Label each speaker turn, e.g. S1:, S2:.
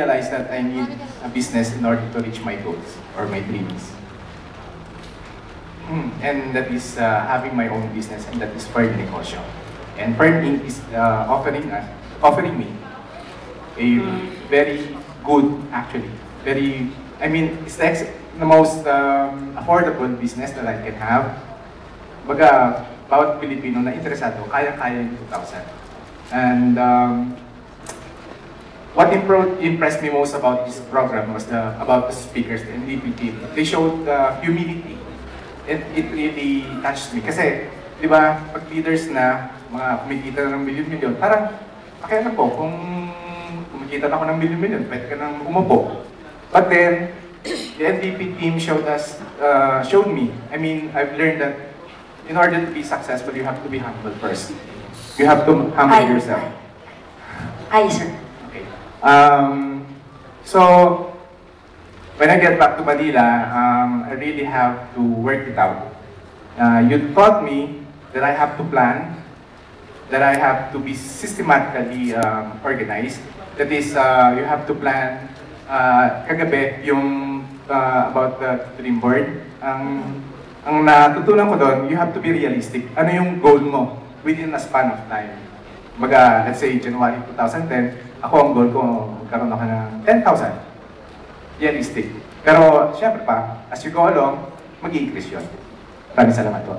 S1: realized that I need a business in order to reach my goals or my dreams. And that is having my own business, and that is Fern Negosyo. And Fern Inc. is offering me a very good, actually, it's the most affordable business that I can have. Baga, bawat Pilipino na interesado, kaya-kaya yung 2,000. And what impressed me most about this program was about the speakers, the NDP team. They showed humility. It really touched me. Kasi, di ba, pag leaders na, mga kumikita ng milyon-milyon, parang, kaya na po, kung kumikita na ako ng milyon-milyon, pwede ka nang umupo. But then, the NDP team showed me, I've learned that in order to be successful, you have to be humble first. You have to humble yourself.
S2: Hi, sir.
S1: Okay. So, when I get back to Manila, I really have to work it out. You taught me that I have to plan, that I have to be systematically organized. That is, you have to plan kagabi yung about the dream board. Ang natutunan ko doon, you have to be realistic. Ano yung goal mo within a span of time? Baga, let's say January 2010, ako ang goal ko, magkaroon ako ng 10,000. Realistic. Pero, syempre pa, as you go along, mag-i-increase yun. Maraming salamat po.